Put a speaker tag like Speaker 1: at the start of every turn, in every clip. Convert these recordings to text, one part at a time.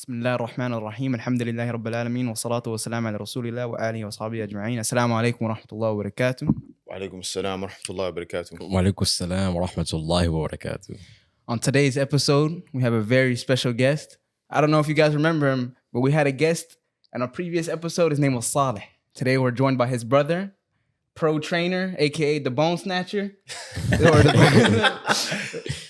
Speaker 1: بسم الله الرحمن الرحيم الحمد لله رب العالمين والصلاة والسلام على رسول الله وآله وصحبه أجمعين. السلام عليكم ورحمة الله وبركاته.
Speaker 2: وعليكم السلام ورحمة الله وبركاته.
Speaker 3: وعليكم السلام ورحمة الله وبركاته.
Speaker 1: On today's episode, we have a very special guest. I don't know if you guys remember him, but we had a guest in a previous episode. His name was Saleh. Today we're joined by his brother, pro trainer, aka the bone snatcher.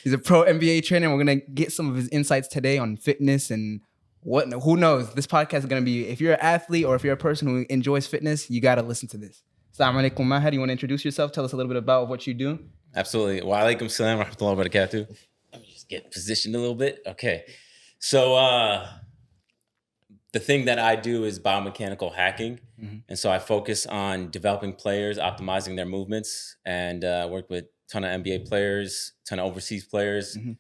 Speaker 1: He's a pro NBA trainer. We're gonna get some of his insights today on fitness and who knows. This podcast is gonna be, if you're an athlete or if you're a person who enjoys fitness, you gotta listen to this. Assalamu alaikum, Maher. You want to introduce yourself? Tell us a little bit about what you do.
Speaker 3: Absolutely. Wa alaikum salam wa rahmatullahi wa barakatuh. Let me just get positioned a little bit. Okay. So the thing that I do is biomechanical hacking. Mm-hmm. And so I focus on developing players, optimizing their movements, and work with a ton of NBA players, ton of overseas players, mm-hmm.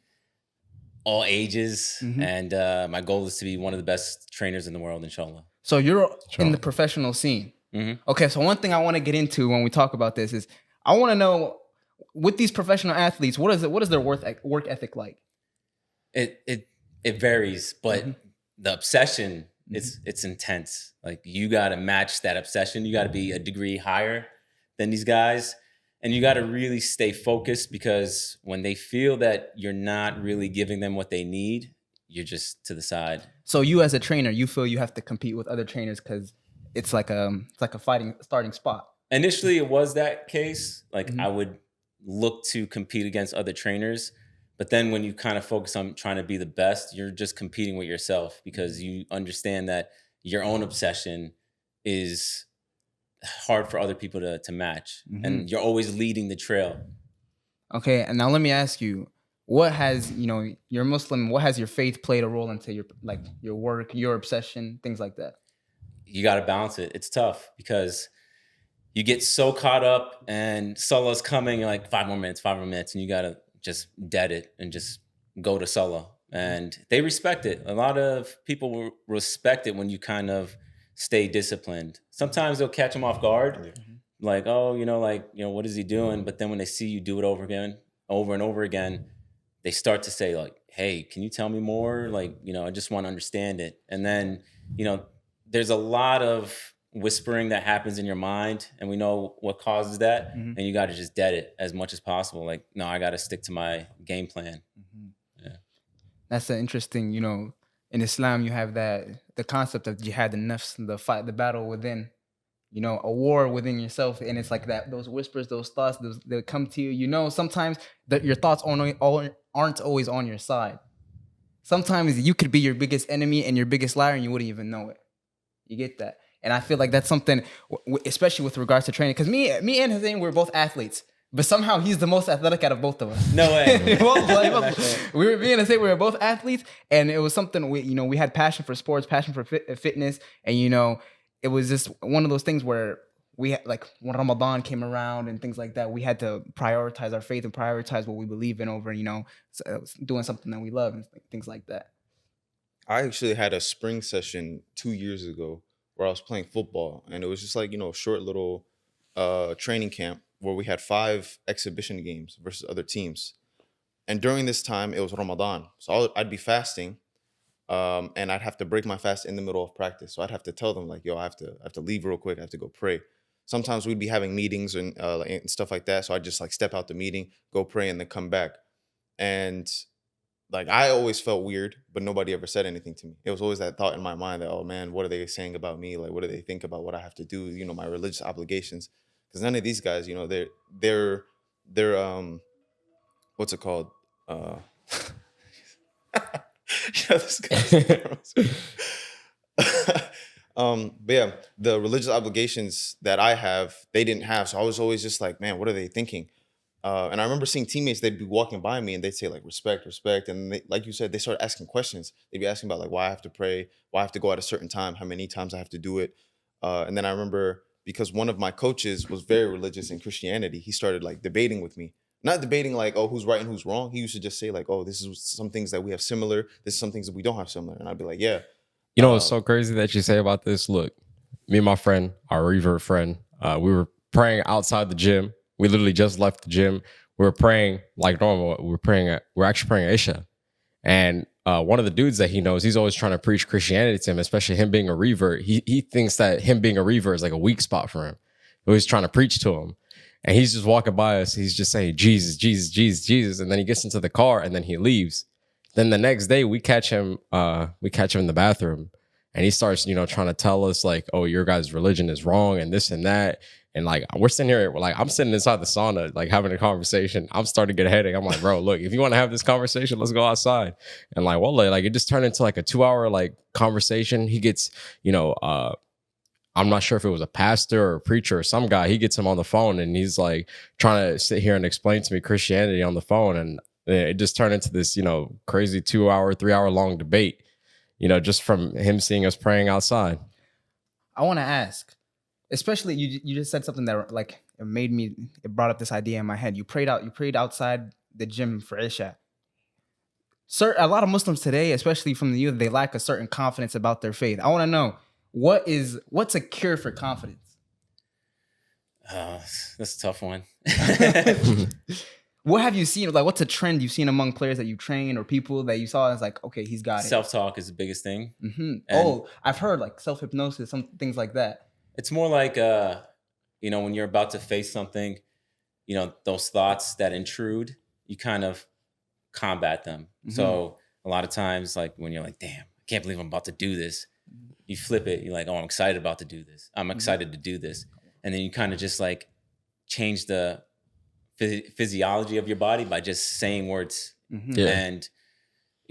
Speaker 3: all ages. Mm-hmm. And my goal is to be one of the best trainers in the world, inshallah.
Speaker 1: So you're in the professional scene. Mm-hmm. Okay, so one thing I want to get into when we talk about this is I want to know, with these professional athletes, what is their work ethic like?
Speaker 3: It varies, but mm-hmm. the obsession, it's intense. Like, you got to match that obsession. You got to be a degree higher than these guys, and you got to really stay focused, because when they feel that you're not really giving them what they need, you're just to the side.
Speaker 1: So you as a trainer, you feel you have to compete with other trainers because it's like a fighting starting spot.
Speaker 3: Initially, it was that case. Like, mm-hmm. I would look to compete against other trainers. But then when you kind of focus on trying to be the best, you're just competing with yourself, because you understand that your own obsession is hard for other people to match. Mm-hmm. And you're always leading the trail.
Speaker 1: Okay, and now let me ask you, what has, you're Muslim, what has your faith played a role into your work, your obsession, things like that?
Speaker 3: You got to balance it. It's tough because you get so caught up and Salah's coming, you're like 5 more minutes, and you got to just dead it and just go to Salah. And they respect it. A lot of people will respect it when you kind of stay disciplined. Sometimes they'll catch them off guard. Mm-hmm. Like, what is he doing? But then when they see you do it over and over again, they start to say, like, hey, can you tell me more? Like, I just want to understand it. And then, there's a lot of whispering that happens in your mind, and we know what causes that. Mm-hmm. And you got to just dead it as much as possible. Like, no, I got to stick to my game plan. Mm-hmm. Yeah.
Speaker 1: That's an interesting, in Islam, you have the concept of jihad an-nafs, the fight, the battle within, a war within yourself. And it's like that, those whispers, those thoughts, they come to you. Sometimes that your thoughts aren't always on your side. Sometimes you could be your biggest enemy and your biggest liar, and you wouldn't even know it. You get that? And I feel like that's something, especially with regards to training, because me and Hussein, we're both athletes, but somehow he's the most athletic out of both of us.
Speaker 3: No way.
Speaker 1: We were being to say we were both athletes, and it was something we had passion for sports, passion for fitness, and it was just one of those things where we had, like, when Ramadan came around and things like that, we had to prioritize our faith and prioritize what we believe in over doing something that we love and things like that.
Speaker 2: I actually had a spring session 2 years ago where I was playing football, and it was just like, a short little training camp where we had 5 exhibition games versus other teams. And during this time, it was Ramadan. So I'd be fasting, and I'd have to break my fast in the middle of practice. So I'd have to tell them, like, yo, I have to leave real quick. I have to go pray. Sometimes we'd be having meetings and stuff like that. So I'd just like step out the meeting, go pray, and then come back. And like, I always felt weird, but nobody ever said anything to me. It was always that thought in my mind that, oh man, what are they saying about me? Like, what do they think about what I have to do? My religious obligations. Because none of these guys, they're what's it called? This guy's but yeah, the religious obligations that I have, they didn't have. So I was always just like, man, what are they thinking? And I remember seeing teammates, they'd be walking by me and they'd say, like, respect. And they, like you said, they started asking questions. They'd be asking about, like, why I have to pray, why I have to go at a certain time, how many times I have to do it. And then I remember, because one of my coaches was very religious in Christianity, he started like debating with me. Not debating like, oh, who's right and who's wrong. He used to just say like, oh, this is some things that we have similar. This is some things that we don't have similar. And I'd be like, yeah.
Speaker 4: It's so crazy that you say about this. Look, me and my friend, our revert friend, we were praying outside the gym. We literally just left the gym. We were praying like normal. We're actually praying Isha. And one of the dudes that he knows, he's always trying to preach Christianity to him, especially him being a revert. He thinks that him being a revert is like a weak spot for him. So he's trying to preach to him. And he's just walking by us. He's just saying, Jesus, Jesus, Jesus, Jesus. And then he gets into the car and then he leaves. Then the next day we catch him in the bathroom. And he starts, trying to tell us like, oh, your guys' religion is wrong and this and that. And like, we're sitting here, like, I'm sitting inside the sauna, like having a conversation. I'm starting to get a headache. I'm like, bro, look, if you want to have this conversation, let's go outside. And like, well, like it just turned into like a 2-hour like conversation. He gets, I'm not sure if it was a pastor or a preacher or some guy. He gets him on the phone and he's like trying to sit here and explain to me Christianity on the phone. And it just turned into this, crazy 2-hour, 3-hour long debate, just from him seeing us praying outside.
Speaker 1: I want to ask, especially you just said something that like it brought up this idea in my head. You prayed outside the gym for Isha. A lot of Muslims today, especially from the youth, they lack a certain confidence about their faith. I want to know, what's a cure for confidence?
Speaker 3: That's a tough one.
Speaker 1: What have you seen? Like, what's a trend you've seen among players that you train or people that you saw as like, okay, he's got it.
Speaker 3: Self-talk is the biggest thing.
Speaker 1: Mm-hmm. I've heard like self-hypnosis, some things like that.
Speaker 3: It's more like, when you're about to face something, those thoughts that intrude, you kind of combat them. Mm-hmm. So a lot of times, like when you're like, damn, I can't believe I'm about to do this. You flip it. You're like, oh, I'm excited about to do this. I'm excited to do this. And then you kind of just like change the physiology of your body by just saying words. Mm-hmm. Yeah. And,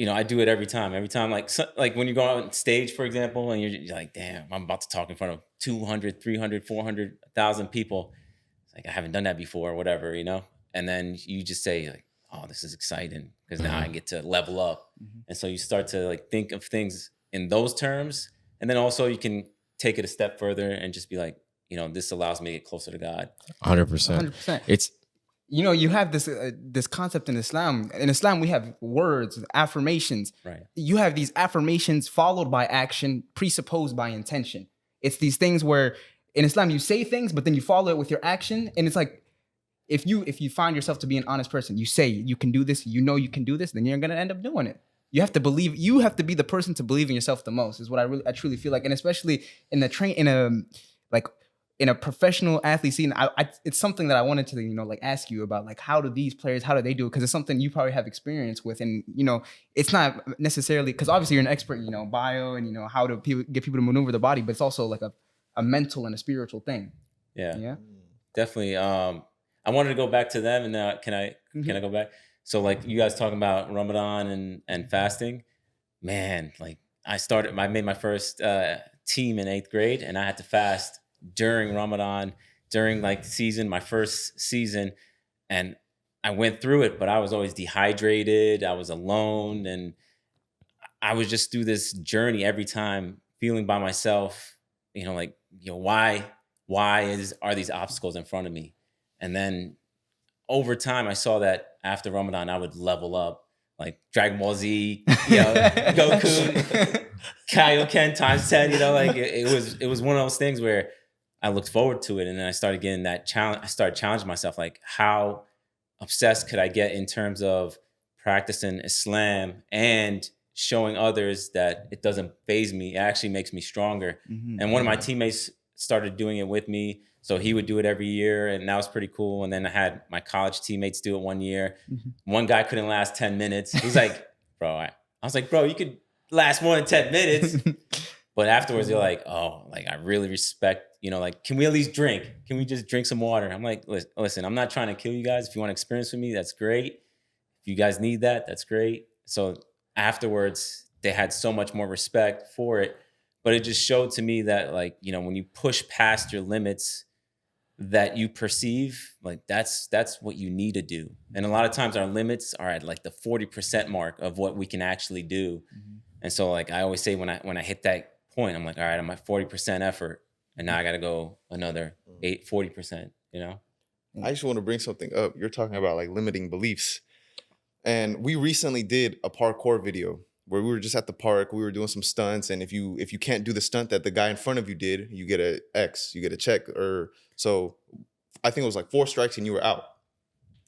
Speaker 3: I do it every time, like when you go on stage, for example, and you're like, damn, I'm about to talk in front of 200, 300, 400, 1,000 people. It's like, I haven't done that before or whatever, and then you just say like, oh, this is exciting because now I get to level up. Mm-hmm. And so you start to like think of things in those terms. And then also you can take it a step further and just be like, this allows me to get closer to God.
Speaker 4: 100%.
Speaker 1: 100%.
Speaker 4: It's,
Speaker 1: you have this concept in Islam. In Islam, we have words, affirmations.
Speaker 3: Right.
Speaker 1: You have these affirmations followed by action, presupposed by intention. It's these things where in Islam, you say things, but then you follow it with your action. And it's like, if you find yourself to be an honest person, you say you can do this, you can do this, then you're going to end up doing it. You have to believe, you have to be the person to believe in yourself the most is what I truly feel like. And especially in a professional athlete scene, it's something that I wanted to, ask you about, like, how do they do it? Because it's something you probably have experience with. And, it's not necessarily, because obviously you're an expert, bio and, how to get people to maneuver the body, but it's also like a mental and a spiritual thing.
Speaker 3: Yeah.
Speaker 1: Yeah.
Speaker 3: Definitely. I wanted to go back to them and can I go back? So like you guys talking about Ramadan and fasting, man, like I made my first team in 8th grade and I had to fast during Ramadan, during like my first season. And I went through it, but I was always dehydrated. I was alone. And I was just through this journey every time feeling by myself, why are these obstacles in front of me? And then over time, I saw that after Ramadan, I would level up, like Dragon Ball Z, Goku, Kaioken times 10. It was one of those things where I looked forward to it, and then I started getting that challenge. I started challenging myself, like how obsessed could I get in terms of practicing Islam and showing others that it doesn't faze me. It actually makes me stronger. Mm-hmm. And one of my teammates started doing it with me. So he would do it every year, and that was pretty cool. And then I had my college teammates do it one year. Mm-hmm. One guy couldn't last 10 minutes. He's like, bro, I was like, bro, you could last more than 10 minutes. But afterwards, they're like, oh, like I really respect, can we at least drink? Can we just drink some water? I'm like, listen, I'm not trying to kill you guys. If you want to experience with me, that's great. If you guys need that, that's great. So afterwards, they had so much more respect for it. But it just showed to me that, like, when you push past your limits that you perceive, like that's what you need to do. And a lot of times our limits are at like the 40% mark of what we can actually do. Mm-hmm. And so like I always say when I hit that point, I'm like, all right, I'm at 40% effort. And now I got to go another 40%,
Speaker 2: I just want to bring something up. You're talking about like limiting beliefs. And we recently did a parkour video where we were just at the park. We were doing some stunts. And if you can't do the stunt that the guy in front of you did, you get an X, you get a check. Or so I think it was like 4 strikes and you were out.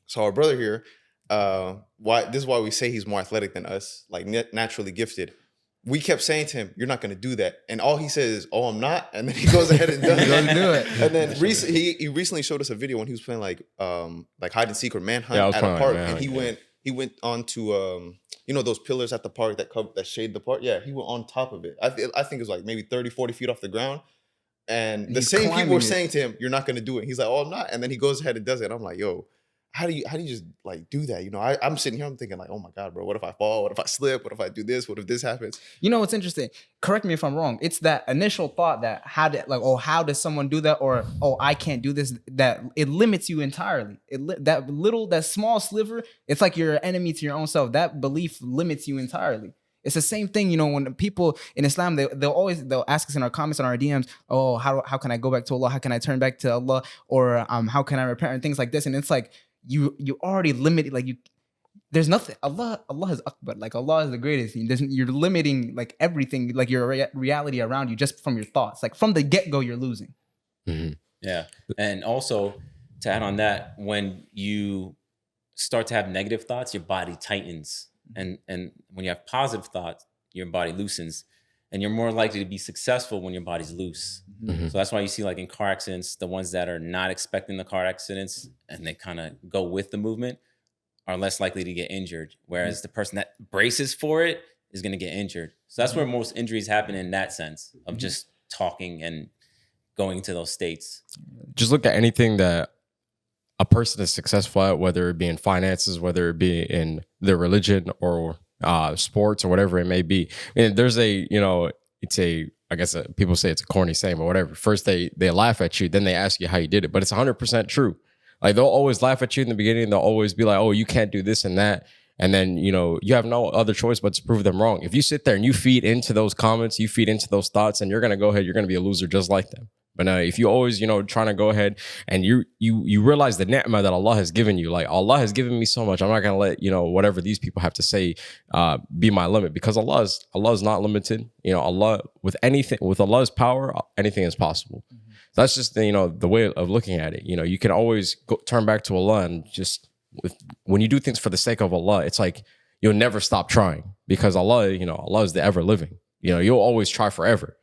Speaker 2: So our brother here, why this is why we say he's more athletic than us, like naturally gifted. We kept saying to him, "You're not going to do that," and all he says is, "Oh, I'm not," and then he goes ahead and does
Speaker 1: He goes
Speaker 2: it.
Speaker 1: and do it.
Speaker 2: And then he recently showed us a video when he was playing like hide and seek or manhunt
Speaker 4: Yeah, I was
Speaker 2: at a
Speaker 4: playing,
Speaker 2: park,
Speaker 4: like,
Speaker 2: and
Speaker 4: manhunt,
Speaker 2: he went on to you know those pillars at the park that shade the park. Yeah, he went on top of it. I think it was like maybe 30, 40 feet off the ground. And the
Speaker 1: He's
Speaker 2: same people
Speaker 1: climbing
Speaker 2: were
Speaker 1: it.
Speaker 2: saying to him, "You're not going to do it." He's like, "Oh, I'm not." And then he goes ahead and does it. And I'm like, "Yo, how do you just like do that?" You know, I'm sitting here, I'm thinking like, "Oh my God, bro, what if I fall? What if I slip? What if I do this? What if this happens?"
Speaker 1: You know what's interesting? Correct me if I'm wrong. It's that initial thought that how does someone do that, or I can't do this. That it limits you entirely. That small sliver. It's like you're an enemy to your own self. That belief limits you entirely. It's the same thing, you know. When people in Islam, they'll ask us in our comments on our DMs, "Oh, how can I go back to Allah? How can I turn back to Allah? Or how can I repent?" and things like this. And it's like you already limited, like you. There's nothing. Allah is Akbar. Like Allah is the greatest. You're limiting like everything, like your reality around you, just from your thoughts. Like from the get go, you're losing.
Speaker 4: Mhm.
Speaker 3: Yeah. And also to add on that, when you start to have negative thoughts, your body tightens. And when you have positive thoughts, your body loosens. And you're more likely to be successful when your body's loose.
Speaker 4: Mhm.
Speaker 3: So that's why you see like in car accidents, the ones that are not expecting the car accidents and they kind of go with the movement are less likely to get injured. Whereas the person that braces for it is going to get injured. So that's where most injuries happen in that sense of just talking and going to those states.
Speaker 4: Just look at anything that a person is successful at, whether it be in finances, whether it be in their religion or sports or whatever it may be. And there's I guess people say it's a corny saying, but whatever. First they laugh at you, then they ask you how you did it, but it's 100% true. Like they'll always laugh at you in the beginning. They'll always be like, "Oh, you can't do this and that." And then, you have no other choice but to prove them wrong. If you sit there and you feed into those comments, you feed into those thoughts, and you're going to go ahead, you're going to be a loser just like them. But if you always, trying to go ahead and you realize the ni'mah that Allah has given you, like Allah has given me so much, I'm not going to let, whatever these people have to say be my limit, because Allah is not limited. Allah, with Allah's power, anything is possible. That's just, the way of looking at it. You can always turn back to Allah, and just when you do things for the sake of Allah, it's like you'll never stop trying, because Allah is the ever living. You'll always try forever.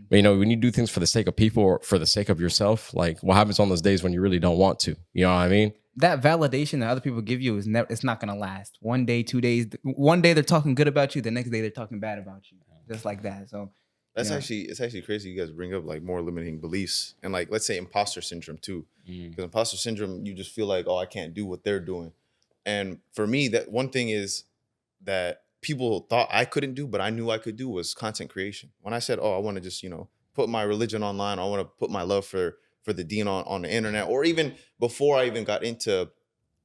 Speaker 4: But, when you do things for the sake of people or for the sake of yourself, like what happens on those days when you really don't want to? You know what I mean?
Speaker 1: That validation that other people give you it's not gonna last. 1 day, 2 days. One day they're talking good about you, the next day they're talking bad about you. Just like that. So
Speaker 2: It's actually crazy. You guys bring up like more limiting beliefs, and like let's say imposter syndrome too. Because imposter syndrome, you just feel like, oh, I can't do what they're doing. And for me, that one thing is that people thought I couldn't do, but I knew I could do, was content creation. When I said, oh, I want to just put my religion online, I want to put my love for the deen on the internet, or even before I even got into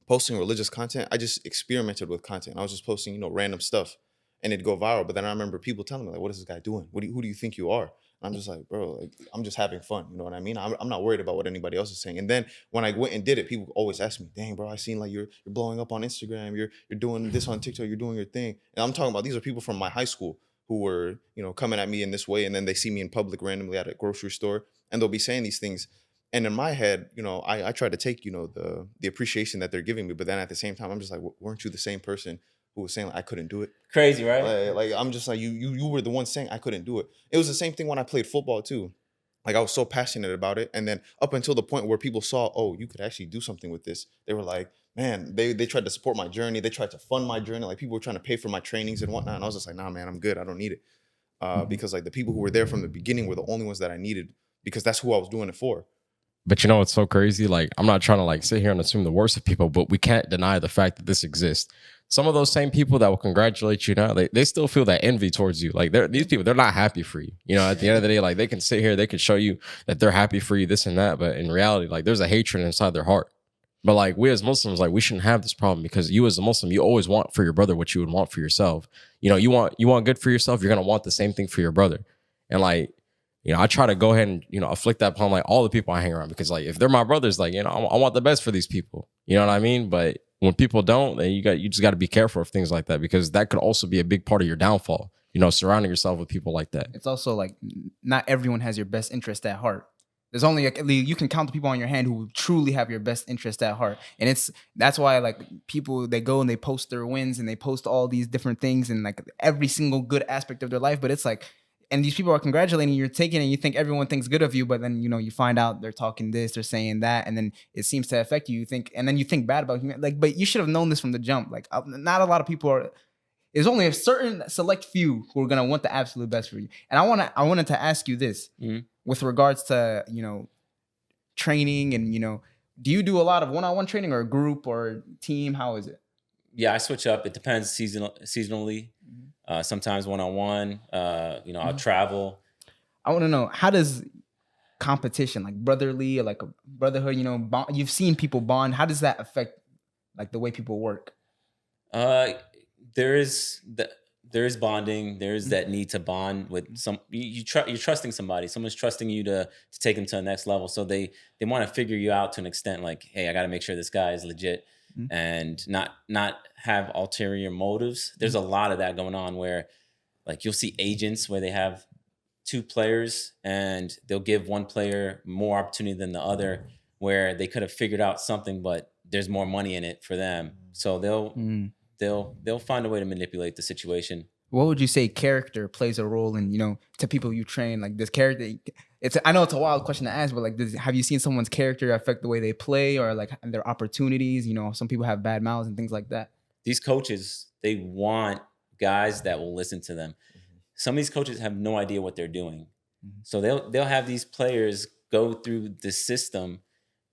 Speaker 2: posting religious content, I just experimented with content. I was just posting random stuff, and it'd go viral. But then I remember people telling me like, "What is this guy doing? Who do you think you are?" And I'm just like, bro, like, I'm just having fun. You know what I mean? I'm not worried about what anybody else is saying. And then when I went and did it, people always ask me, "Dang, bro, I seen like you're blowing up on Instagram. You're doing this on TikTok. You're doing your thing." And I'm talking about, these are people from my high school who were coming at me in this way, and then they see me in public randomly at a grocery store, and they'll be saying these things. And in my head, I try to take the appreciation that they're giving me, but then at the same time, I'm just like, weren't you the same person who was saying like, I couldn't do it?
Speaker 3: Crazy, right?
Speaker 2: Like I'm just like, you were the one saying I couldn't do it. It was the same thing when I played football too. Like I was so passionate about it, and then up until the point where people saw, oh, you could actually do something with this, they were like, man, they tried to support my journey, they tried to fund my journey, like people were trying to pay for my trainings and whatnot, and I was just like, nah, man, I'm good, I don't need it, because like the people who were there from the beginning were the only ones that I needed, because that's who I was doing it for.
Speaker 4: But it's so crazy. Like, I'm not trying to like sit here and assume the worst of people, but we can't deny the fact that this exists. Some of those same people that will congratulate you now, they still feel that envy towards you. Like these people, they're not happy for you. At the end of the day, like they can sit here, they can show you that they're happy for you, this and that. But in reality, like there's a hatred inside their heart. But like we as Muslims, like we shouldn't have this problem, because you as a Muslim, you always want for your brother what you would want for yourself. You want good for yourself, you're gonna want the same thing for your brother. And like, I try to go ahead and, afflict that upon like all the people I hang around, because like if they're my brothers, like, I want the best for these people. You know what I mean? But when people don't, then you just got to be careful of things like that, because that could also be a big part of your downfall. Surrounding yourself with people like that.
Speaker 1: it's also like not everyone has your best interest at heart. There's only like, you can count the people on your hand who truly have your best interest at heart. And that's why like people, they go and they post their wins and they post all these different things and like every single good aspect of their life. But it's like, and these people are congratulating you, you're taking it, and you think everyone thinks good of you, but then, you find out they're talking this, they're saying that, and then it seems to affect you. You think, and then you think bad about human, like, but you should have known this from the jump. Like, not a lot of people are, there's only a certain select few who are going to want the absolute best for you. And I wanted to ask you this with regards to, training and, do you do a lot of one-on-one training or group or team? How is it?
Speaker 3: Yeah, I switch up. It depends seasonally. Sometimes one-on-one, I'll travel.
Speaker 1: I want to know, how does competition, like brotherly or like a brotherhood, bond, you've seen people bond. How does that affect like the way people work?
Speaker 3: There is bonding. There's that need to bond with some. You're trusting somebody. Someone's trusting you to take them to the next level. So they want to figure you out to an extent. Like, hey, I got to make sure this guy is legit and not have ulterior motives. There's a lot of that going on where, like, you'll see agents where they have two players and they'll give one player more opportunity than the other, where they could have figured out something, but there's more money in it for them. So they'll find a way to manipulate the situation.
Speaker 1: What would you say character plays a role in, to people you train? Like, this character, I know it's a wild question to ask, but like, have you seen someone's character affect the way they play or like their opportunities? Some people have bad mouths and things like that.
Speaker 3: These coaches, they want guys that will listen to them. Some of these coaches have no idea what they're doing. So they'll have these players go through the system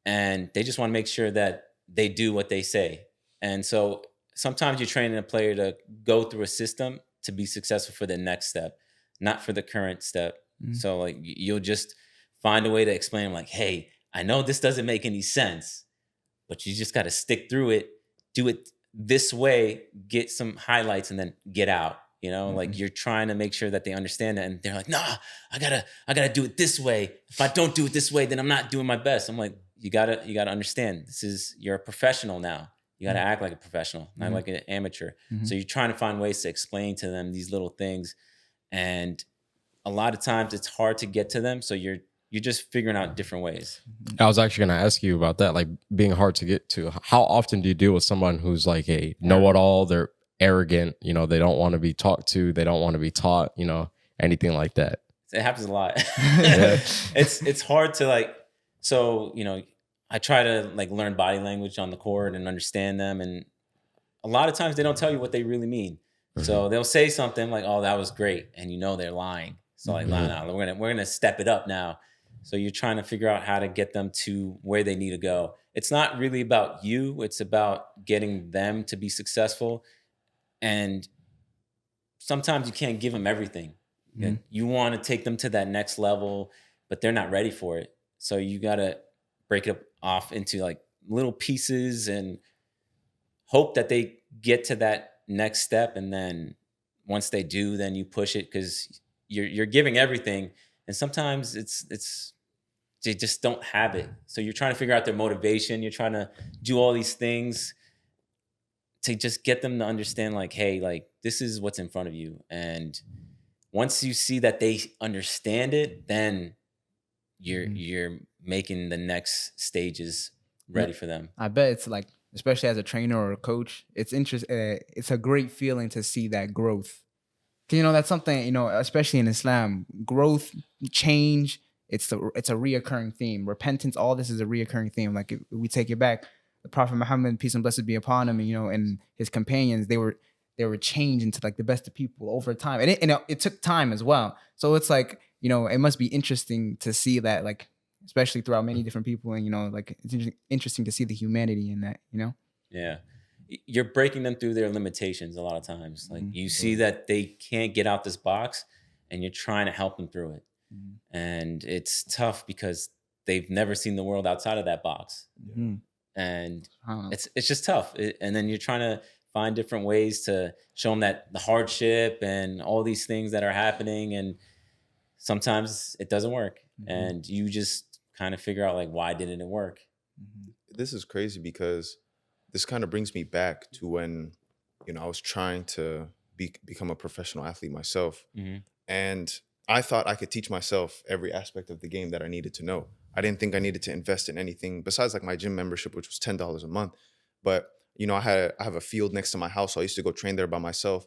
Speaker 3: and they just want to make sure that they do what they say. And so sometimes you're training a player to go through a system to be successful for the next step, not for the current step. So like, you'll just find a way to explain like, hey, I know this doesn't make any sense, but you just got to stick through it, do it this way, get some highlights and then get out. Like, you're trying to make sure that they understand that, and they're like, nah, I gotta do it this way. If I don't do it this way, then I'm not doing my best. I'm like, you gotta understand, you're a professional now. You got to act like a professional, not like an amateur. So you're trying to find ways to explain to them these little things. And a lot of times it's hard to get to them. So you're just figuring out different ways.
Speaker 4: I was actually going to ask you about that, like being hard to get to. How often do you deal with someone who's like a know-it-all? They're arrogant, they don't want to be talked to. They don't want to be taught, anything like that.
Speaker 3: It happens a lot. It's hard to like, so, I try to like learn body language on the court and understand them. And a lot of times they don't tell you what they really mean. So they'll say something like, oh, that was great. And they're lying. So like, no, we're going to step it up now. So you're trying to figure out how to get them to where they need to go. It's not really about you. It's about getting them to be successful. And sometimes you can't give them everything. You want to take them to that next level, but they're not ready for it. So you got to break it off into like little pieces and hope that they get to that next step. And then once they do, then you push it, because you're giving everything. And sometimes it's they just don't have it. So you're trying to figure out their motivation. You're trying to do all these things to just get them to understand like, hey, like, this is what's in front of you. And once you see that they understand it, then you're making the next stages ready for them.
Speaker 1: I bet it's like, especially as a trainer or a coach, it's it's a great feeling to see that growth. That's something, especially in Islam, growth, change, it's a reoccurring theme. Repentance, all this is a reoccurring theme. Like, if we take it back, the Prophet Muhammad, peace and blessings be upon him, and his companions, they were changed into like the best of people over time. And it took time as well. So it's like, it must be interesting to see that, like, especially throughout many different people. And, like, it's interesting to see the humanity in that,
Speaker 3: Yeah. You're breaking them through their limitations a lot of times. Like, you see that they can't get out this box and you're trying to help them through it. And it's tough because they've never seen the world outside of that box. And it's just tough. And then you're trying to find different ways to show them that the hardship and all these things that are happening. And sometimes it doesn't work. And you just kind of figure out like, why didn't it work?
Speaker 2: This is crazy because this kind of brings me back to when, I was trying to become a professional athlete myself. And I thought I could teach myself every aspect of the game that I needed to know. I didn't think I needed to invest in anything besides like my gym membership, which was $10 a month. But I have a field next to my house, so I used to go train there by myself.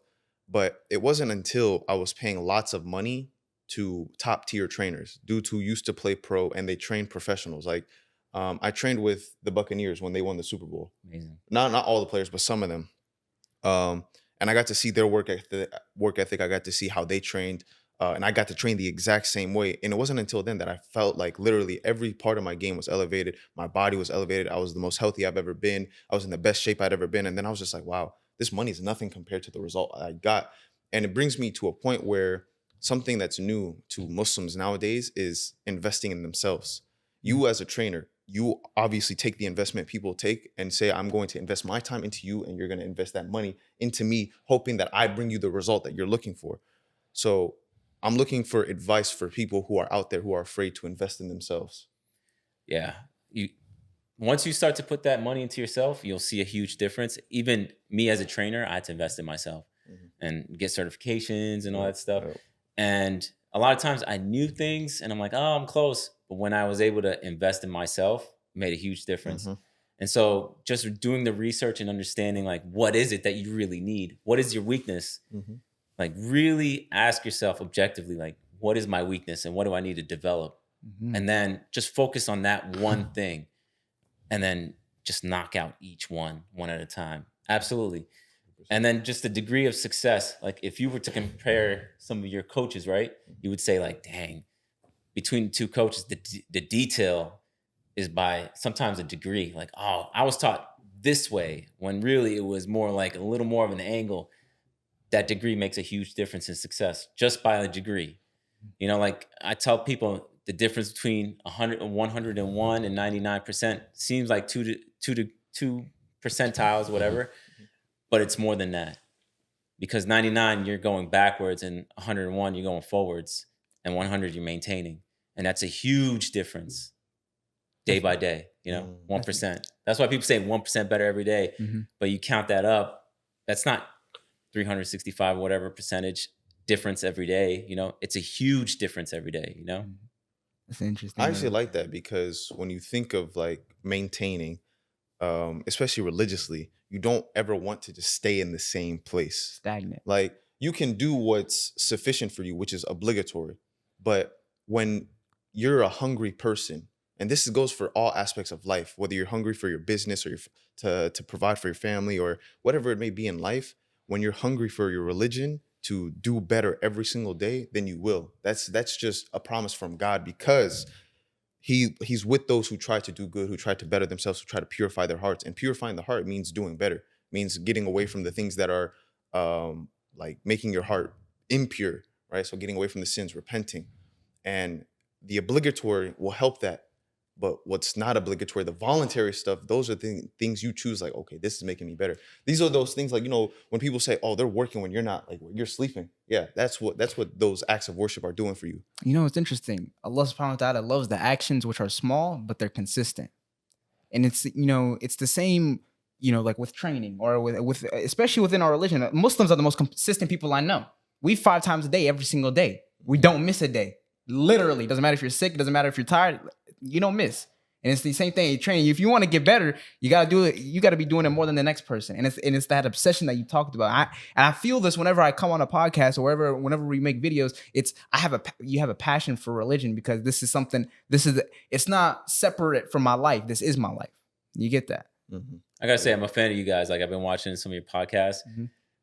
Speaker 2: But it wasn't until I was paying lots of money to top tier trainers, dudes who used to play pro and they train professionals. Like I trained with the Buccaneers when they won the Super Bowl.
Speaker 3: Amazing.
Speaker 2: Not all the players, but some of them. And I got to see their work ethic. I got to see how they trained, and I got to train the exact same way. And it wasn't until then that I felt like literally every part of my game was elevated. My body was elevated. I was the most healthy I've ever been. I was in the best shape I'd ever been. And then I was just like, wow, this money is nothing compared to the result I got. And it brings me to a point where something that's new to Muslims nowadays is investing in themselves. You as a trainer, you obviously take the investment people take and say, I'm going to invest my time into you and you're going to invest that money into me, hoping that I bring you the result that you're looking for. So I'm looking for advice for people who are out there who are afraid to invest in themselves.
Speaker 3: Yeah. Once you start to put that money into yourself, you'll see a huge difference. Even me as a trainer, I had to invest in myself and get certifications and all that stuff.
Speaker 2: Yep.
Speaker 3: And a lot of times I knew things and I'm like, oh, I'm close. But when I was able to invest in myself, it made a huge difference. And so just doing the research and understanding, like, what is it that you really need? What is your weakness? Like, really ask yourself objectively, like, what is my weakness and what do I need to develop? And then just focus on that one thing and then just knock out each one at a time. Absolutely. And then just the degree of success. Like, if you were to compare some of your coaches, right, you would say, like, dang, between the two coaches, the detail is by sometimes a degree. Like, oh, I was taught this way, when really it was more like a little more of an angle. That degree makes a huge difference in success just by a degree. Like I tell people, the difference between 101 and 99% seems like two percentiles, whatever, but it's more than that, because 99 you're going backwards and 101 you're going forwards and 100 you're maintaining, and that's a huge difference day by day. 1%. That's why people say 1% better every day, but you count that up, that's not 365 whatever percentage difference every day. It's a huge difference every day.
Speaker 1: That's interesting.
Speaker 2: I actually like that, because when you think of like maintaining, especially religiously, you don't ever want to just stay in the same place.
Speaker 1: Stagnant.
Speaker 2: Like, you can do what's sufficient for you, which is obligatory. But when you're a hungry person, and this goes for all aspects of life, whether you're hungry for your business or to provide for your family or whatever it may be in life, when you're hungry for your religion to do better every single day, then you will. That's just a promise from God, because he's with those who try to do good, who try to better themselves, who try to purify their hearts. And purifying the heart means doing better, means getting away from the things that are like making your heart impure, right? So getting away from the sins, repenting. And the obligatory will help that. But what's not obligatory, the voluntary stuff, those are things you choose, like, okay, this is making me better. These are those things, like, when people say, oh, they're working when you're not, like, you're sleeping. Yeah, that's what those acts of worship are doing for you.
Speaker 1: It's interesting. Allah subhanahu wa ta'ala loves the actions which are small, but they're consistent. And it's the same, like with training or with especially within our religion. Muslims are the most consistent people I know. We 5 times a day, every single day. We don't miss a day. Literally, doesn't matter if you're sick, it doesn't matter if you're tired, you don't miss. And it's the same thing in training. If you want to get better, you gotta do it. You gotta be doing it more than the next person. And it's that obsession that you talked about. I feel this whenever I come on a podcast or whenever we make videos. You have a passion for religion, because this is something. It's not separate from my life. This is my life. You get that?
Speaker 3: I gotta say, I'm a fan of you guys. Like, I've been watching some of your podcasts.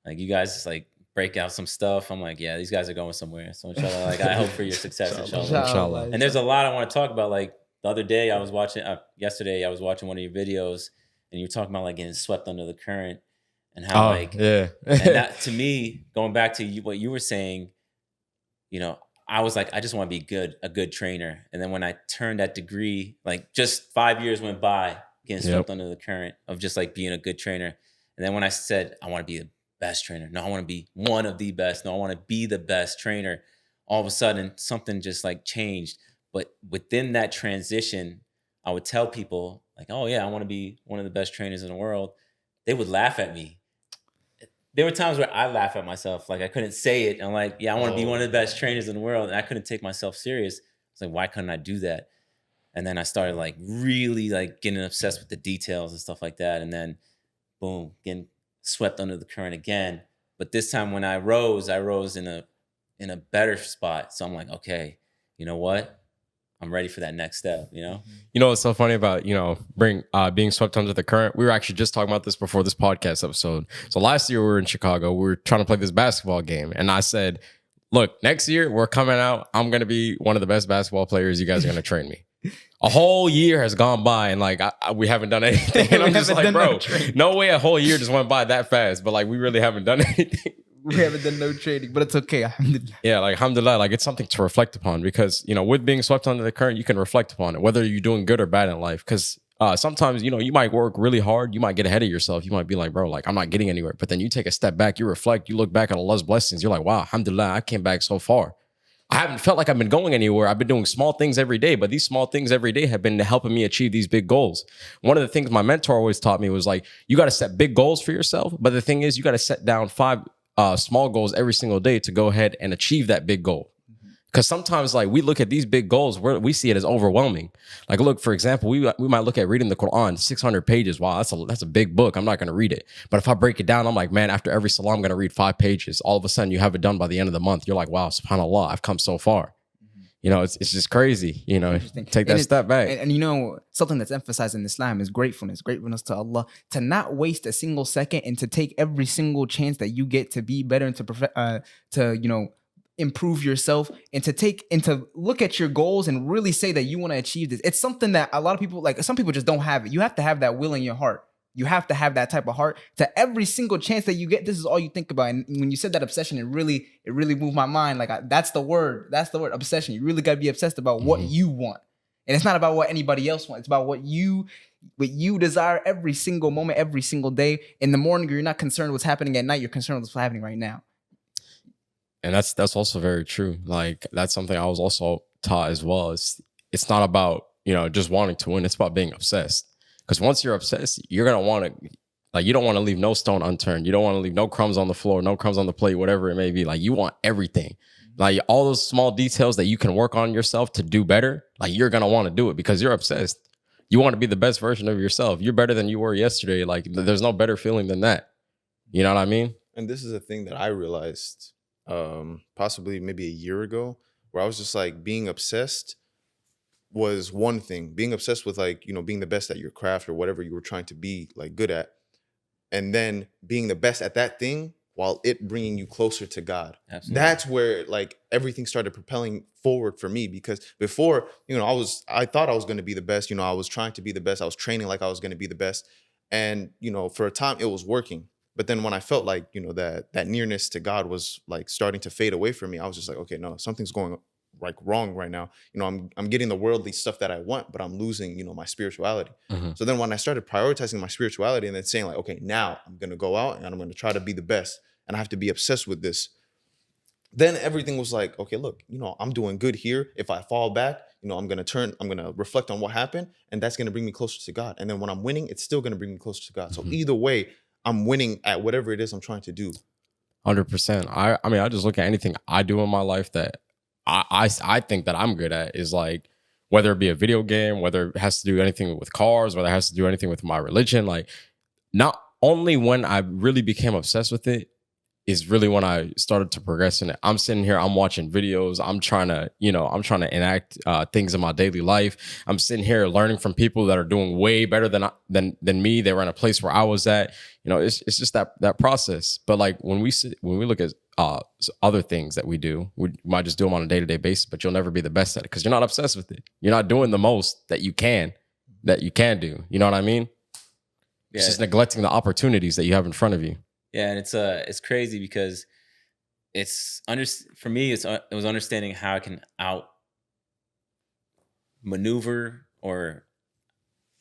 Speaker 3: Like, you guys just like break out some stuff. I'm like, yeah, these guys are going somewhere. So inshallah, like, I hope for your success, inshallah. And there's a lot I want to talk about. Like, the other day I was watching, yesterday I was watching one of your videos, and you were talking about like getting swept under the current and how and that, to me, going back to what you were saying, I was like, I just want to be a good trainer. And then when I turned that degree, like, just 5 years went by getting swept under the current of just like being a good trainer. And then when I said, I want to be the best trainer. No, I want to be one of the best. No, I want to be the best trainer. All of a sudden, something just like changed. But within that transition, I would tell people like, oh yeah, I want to be one of the best trainers in the world. They would laugh at me. there were times where I laugh at myself. Like I couldn't say it. I'm like, yeah, I want to be one of the best trainers in the world. And I couldn't take myself serious. It's like, why couldn't I do that? And then I started like really like getting obsessed with the details and stuff like that. And then boom, getting swept under the current again. But this time when I rose in a better spot. So I'm like, okay, you know what? I'm ready for that next step, you know?
Speaker 4: You know what's so funny about, being swept under the current? We were actually just talking about this before this podcast episode. So last year we were in Chicago. We were trying to play this basketball game. And I said, look, next year we're coming out. I'm going to be one of the best basketball players. You guys are going to train me. A whole year has gone by and like we haven't done anything. And I'm just like, bro, no way a whole year just went by that fast. But like we really haven't done anything.
Speaker 1: We haven't done no training, but it's okay. Alhamdulillah.
Speaker 4: Yeah, like alhamdulillah, like it's something to reflect upon because, with being swept under the current, you can reflect upon it, whether you're doing good or bad in life. Because sometimes, you might work really hard. You might get ahead of yourself. You might be like, bro, like I'm not getting anywhere. But then you take a step back, you reflect, you look back at Allah's blessings. You're like, wow, alhamdulillah, I came back so far. I haven't felt like I've been going anywhere. I've been doing small things every day, but these small things every day have been helping me achieve these big goals. One of the things my mentor always taught me was like, you got to set big goals for yourself. But the thing is, you got to set down 5 small goals every single day to go ahead and achieve that big goal. Because sometimes like we look at these big goals, we see it as overwhelming. Like look, for example, we might look at reading the Quran, 600 pages. Wow, that's a big book. I'm not going to read it. But if I break it down, I'm like, man, after every salah, I'm going to read 5 pages. All of a sudden you have it done by the end of the month. You're like, wow, subhanAllah, I've come so far. It's just crazy, take that step back.
Speaker 1: And something that's emphasized in Islam is gratefulness to Allah, to not waste a single second and to take every single chance that you get to be better and to improve yourself and to look at your goals and really say that you want to achieve this. It's something that a lot of people, like some people just don't have it. You have to have that will in your heart. You have to have that type of heart to every single chance that you get. This is all you think about. And when you said that obsession, it really moved my mind. Like that's the word, obsession. You really got to be obsessed about what you want. And it's not about what anybody else wants. It's about what you desire every single moment, every single day. In the morning, you're not concerned with what's happening at night. You're concerned with what's happening right now.
Speaker 4: And that's also very true. Like that's something I was also taught as well. It's not about, just wanting to win. It's about being obsessed. Because once you're obsessed, you're going to want to, like, you don't want to leave no stone unturned. You don't want to leave no crumbs on the floor, no crumbs on the plate, whatever it may be. Like, you want everything. Like, all those small details that you can work on yourself to do better, like, you're going to want to do it because you're obsessed. You want to be the best version of yourself. You're better than you were yesterday. Like, there's no better feeling than that. You know what I mean?
Speaker 2: And this is a thing that I realized possibly maybe a year ago, where I was just like, being obsessed was one thing. Being obsessed with like, being the best at your craft or whatever you were trying to be like good at. And then being the best at that thing while it bringing you closer to God. Absolutely. That's where like everything started propelling forward for me, because before, I thought I was going to be the best. I was trying to be the best. I was training like I was going to be the best. And, for a time it was working. But then when I felt like, that nearness to God was like starting to fade away from me, I was just like, okay, no, something's going like wrong right now. I'm getting the worldly stuff that I want, but I'm losing, my spirituality. Mm-hmm. So then when I started prioritizing my spirituality and then saying like, okay, now I'm going to go out and I'm going to try to be the best and I have to be obsessed with this. Then everything was like, okay, look, I'm doing good here. If I fall back, I'm going to reflect on what happened, and that's going to bring me closer to God. And then when I'm winning, it's still going to bring me closer to God. So either way, I'm winning at whatever it is I'm trying to do.
Speaker 4: 100%. I mean, I just look at anything I do in my life that I think that I'm good at is like, whether it be a video game, whether it has to do anything with cars, whether it has to do anything with my religion. Like, not only when I really became obsessed with it is really when I started to progress in it. I'm sitting here, I'm watching videos, I'm trying to enact things in my daily life. I'm sitting here learning from people that are doing way better than me. They were in a place where I was at. It's just that process. But like when we look at other things that we do, we might just do them on a day-to-day basis, but you'll never be the best at it because you're not obsessed with it. You're not doing the most that you can do. You know what I mean? Yeah. It's just neglecting the opportunities that you have in front of you.
Speaker 3: Yeah, and it's crazy because for me it was understanding how I can out maneuver or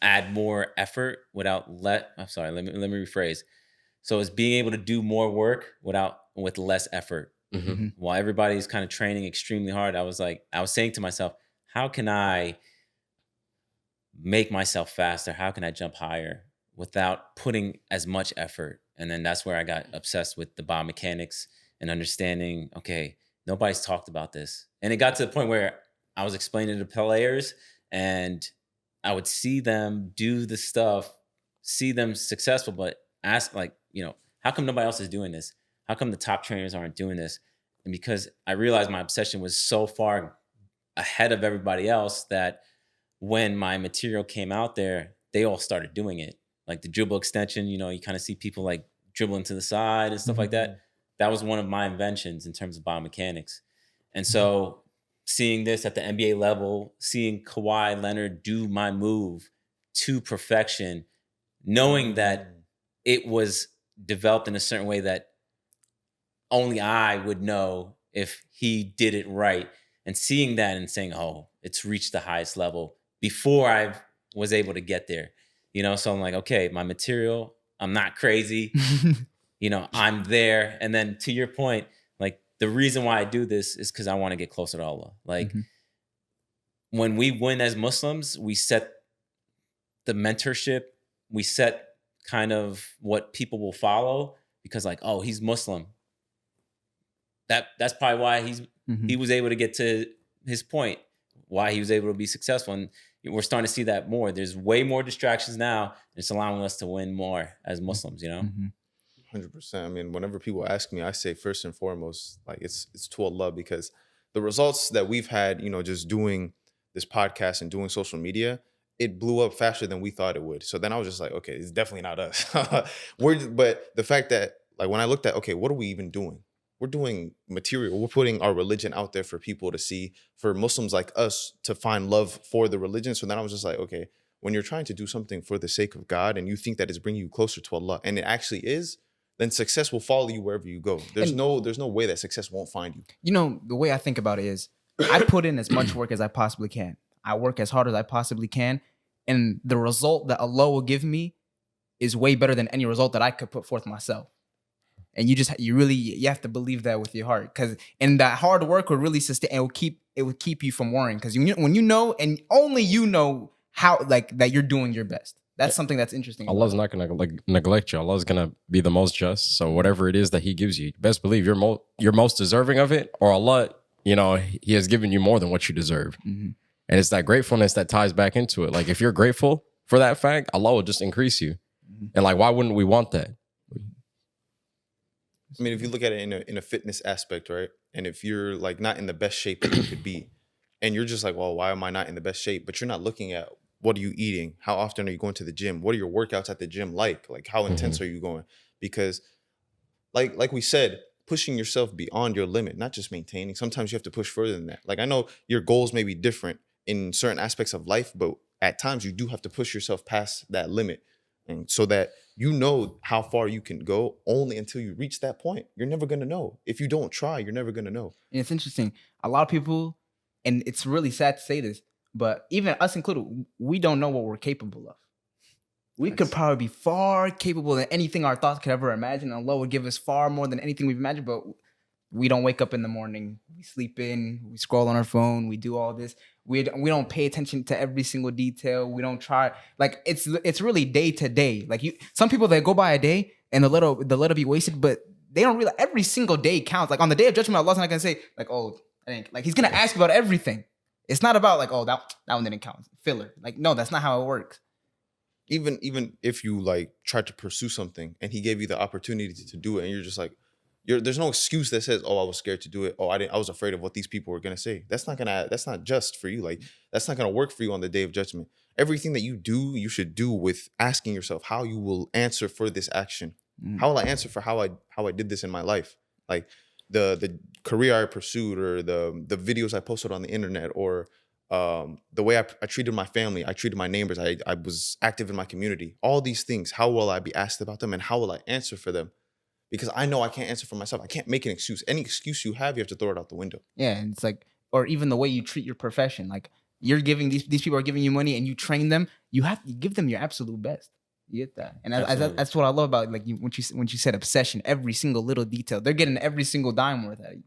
Speaker 3: add more effort let me rephrase. So it's being able to do more work with less effort. Mm-hmm. While everybody's kind of training extremely hard, I was saying to myself, how can I make myself faster? How can I jump higher? without putting as much effort. And then that's where I got obsessed with the biomechanics and understanding, okay, nobody's talked about this. And it got to the point where I was explaining to players and I would see them do the stuff, see them successful, but ask like, how come nobody else is doing this? How come the top trainers aren't doing this? And because I realized my obsession was so far ahead of everybody else that when my material came out there, they all started doing it. Like the dribble extension, you kind of see people like dribbling to the side and stuff like that. That was one of my inventions in terms of biomechanics. And so seeing this at the NBA level, seeing Kawhi Leonard do my move to perfection, knowing that it was developed in a certain way that only I would know if he did it right, and seeing that and saying, oh, it's reached the highest level before I was able to get there. So I'm like, okay, my material, I'm not crazy. I'm there. And then to your point, like the reason why I do this is because I want to get closer to Allah. Like when we win as Muslims, we set the mentorship, we set kind of what people will follow, because like, oh, he's Muslim. That's probably why he was able to get to his point, why he was able to be successful. And we're starting to see that more. There's way more distractions now. It's allowing us to win more as Muslims,
Speaker 2: 100%. I mean, whenever people ask me, I say first and foremost, like it's to Allah, because the results that we've had, just doing this podcast and doing social media, it blew up faster than we thought it would. So then I was just like, okay, it's definitely not us. But the fact that, like, when I looked at, okay, what are we even doing? We're doing material. We're putting our religion out there for people to see, for Muslims like us to find love for the religion. So then I was just like, okay, when you're trying to do something for the sake of God and you think that it's bringing you closer to Allah, and it actually is, then success will follow you wherever you go. There's no way that success won't find you.
Speaker 1: The way I think about it is I put in as much work as I possibly can. I work as hard as I possibly can. And the result that Allah will give me is way better than any result that I could put forth myself. And you have to believe that with your heart, and that hard work will really sustain. It will keep you from worrying, because when you know, and only you know how, like, that you're doing your best. That's something that's interesting.
Speaker 4: Allah's not gonna neglect you. Allah's gonna be the most just. So whatever it is that He gives you, best believe you're most deserving of it, or Allah, He has given you more than what you deserve. And it's that gratefulness that ties back into it. Like if you're grateful for that fact, Allah will just increase you. And like, why wouldn't we want that?
Speaker 2: I mean, if you look at it in a fitness aspect, right? And if you're like not in the best shape that you could be, and you're just like, well, why am I not in the best shape? But you're not looking at, what are you eating? How often are you going to the gym? What are your workouts at the gym like? Like, how intense are you going? Because like we said, pushing yourself beyond your limit, not just maintaining. Sometimes you have to push further than that. Like, I know your goals may be different in certain aspects of life, but at times you do have to push yourself past that limit. And so that how far you can go only until you reach that point. You're never going to know. If you don't try, you're never going to know.
Speaker 1: And it's interesting. A lot of people, and it's really sad to say this, but even us included, we don't know what we're capable of. We could probably be far capable than anything our thoughts could ever imagine. Allah would give us far more than anything we've imagined, but we don't wake up in the morning. We sleep in, we scroll on our phone, we do all this. We don't pay attention to every single detail. We don't try. Like, it's really day to day. Like, some people, they go by a day and the little be wasted, but they don't realize every single day counts. Like, on the day of judgment, Allah's not gonna say like, oh, I think, like, He's gonna ask you about everything. It's not about like, oh, that one didn't count, filler. Like, no, that's not how it works.
Speaker 2: Even if you like tried to pursue something and He gave you the opportunity to do it, and you're just like, there's no excuse that says, oh, I was scared to do it. Oh, I was afraid of what these people were gonna say. That's not just for you. Like, that's not gonna work for you on the day of judgment. Everything that you do, you should do with asking yourself how you will answer for this action. How will I answer for how I did this in my life? Like the career I pursued, or the videos I posted on the internet, or the way I treated my family, I treated my neighbors, I was active in my community. All these things, how will I be asked about them, and how will I answer for them? Because I know I can't answer for myself. I can't make an excuse. Any excuse you have, you have to throw it out the window.
Speaker 1: Yeah, and it's like, or even the way you treat your profession. Like, you're giving these people are giving you money, and you train them. You have to give them your absolute best. You get that, and that's what I love about, like, when you said obsession. Every single little detail, they're getting every single dime worth out of you.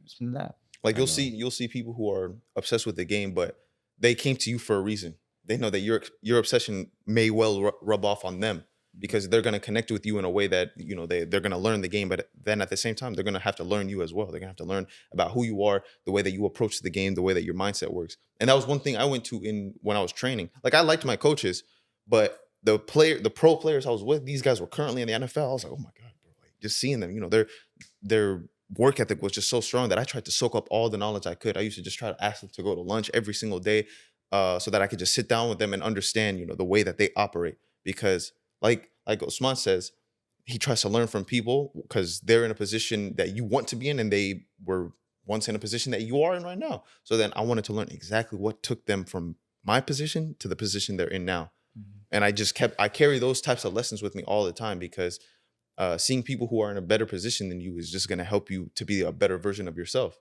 Speaker 1: Just from that.
Speaker 2: Like, you'll see people who are obsessed with the game, but they came to you for a reason. they know that your obsession may well rub off on them, because they're going to connect with you in a way that, you know, they're going to learn the game, but then at the same time, they're going to have to learn you as well. They're going to have to learn about who you are, the way that you approach the game, the way that your mindset works. And that was one thing I went to when I was training. Like, I liked my coaches, but the pro players I was with, these guys were currently in the NFL. I was like, oh my God, bro. Like, just seeing them, you know, their work ethic was just so strong that I tried to soak up all the knowledge I could. I used to just try to ask them to go to lunch every single day, so that I could just sit down with them and understand, you know, the way that they operate. Because like Osman says, he tries to learn from people because they're in a position that you want to be in, and they were once in a position that you are in right now. So then I wanted to learn exactly what took them from my position to the position they're in now. And I carry those types of lessons with me all the time, because seeing people who are in a better position than you is just going to help you to be a better version of yourself.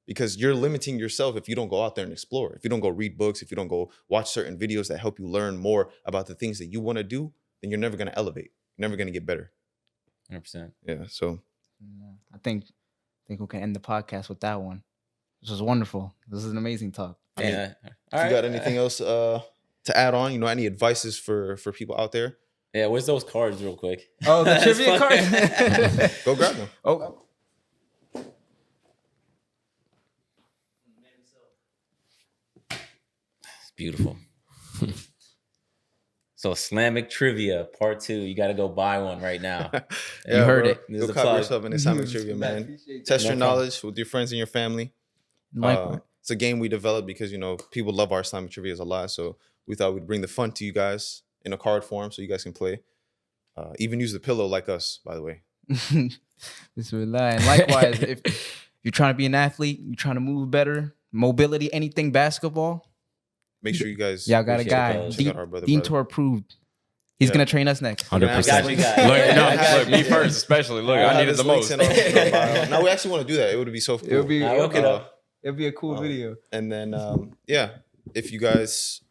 Speaker 2: Because you're limiting yourself if you don't go out there and explore, if you don't go read books, if you don't go watch certain videos that help you learn more about the things that you want to do, then you're never going to elevate. You're never going to get better.
Speaker 3: 100%.
Speaker 2: Yeah. So
Speaker 1: I think we can end the podcast with that one. This was wonderful. This is an amazing talk.
Speaker 3: Yeah.
Speaker 2: If you got anything else to add on, you know, any advices for people out there?
Speaker 3: Yeah, where's those cards real quick?
Speaker 1: Oh, the trivia cards.
Speaker 2: Go grab them.
Speaker 1: Oh.
Speaker 3: It's beautiful. So Islamic Trivia Part 2. You got to go buy one right now.
Speaker 1: You heard it.
Speaker 3: There's
Speaker 2: Go
Speaker 3: a
Speaker 2: cop
Speaker 3: plug.
Speaker 2: yourself an Islamic Trivia, man. Test your knowledge with your friends and your family. It's a game we developed because, you know, people love our Islamic Trivias a lot. So we thought we'd bring the fun to you guys in a card form so you guys can play. Even use the pillow like us, by the way.
Speaker 1: Bismillah. And likewise, if you're trying to be an athlete, you're trying to move better, mobility, anything basketball,
Speaker 2: Make sure you guys
Speaker 1: y'all got a guy.
Speaker 2: check out our brother.
Speaker 1: Deentour approved. He's
Speaker 2: Yeah.
Speaker 1: gonna train us next.
Speaker 4: 100%.
Speaker 3: Got you guys.
Speaker 4: Look, me first, especially. Look, I needed the most.
Speaker 2: Now we actually want to do that. It would be so cool.
Speaker 1: It would be.
Speaker 3: I'll look it up.
Speaker 1: It'll be a cool video.
Speaker 2: And then, if you guys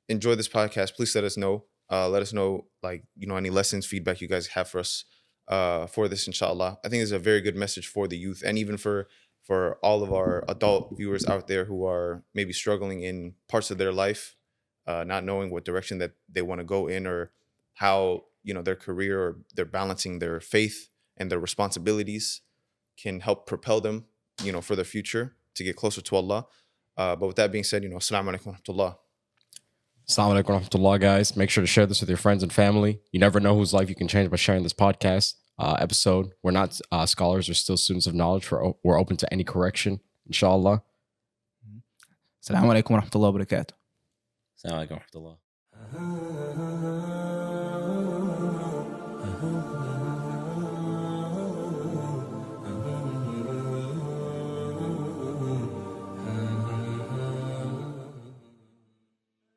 Speaker 2: enjoy this podcast, please let us know. Let us know, like, you know, any lessons, feedback you guys have for us for this, inshallah. I think it's a very good message for the youth, and even for all of our adult viewers out there who are maybe struggling in parts of their life, not knowing what direction that they want to go in, or how, you know, their career, or they're balancing their faith and their responsibilities can help propel them, you know, for their future to get closer to Allah. But with that being said, you know, assalamu alaikum wa rahmatullah.
Speaker 4: Assalamu alaikum wa rahmatullah, guys. Make sure to share this with your friends and family. You never know whose life you can change by sharing this podcast episode. We're not scholars. We're still students of knowledge. We're open to any correction, inshallah.
Speaker 1: Assalamu alaikum wa rahmatullahi wa barakatuh.
Speaker 3: Assalamu alaikum wa rahmatullah.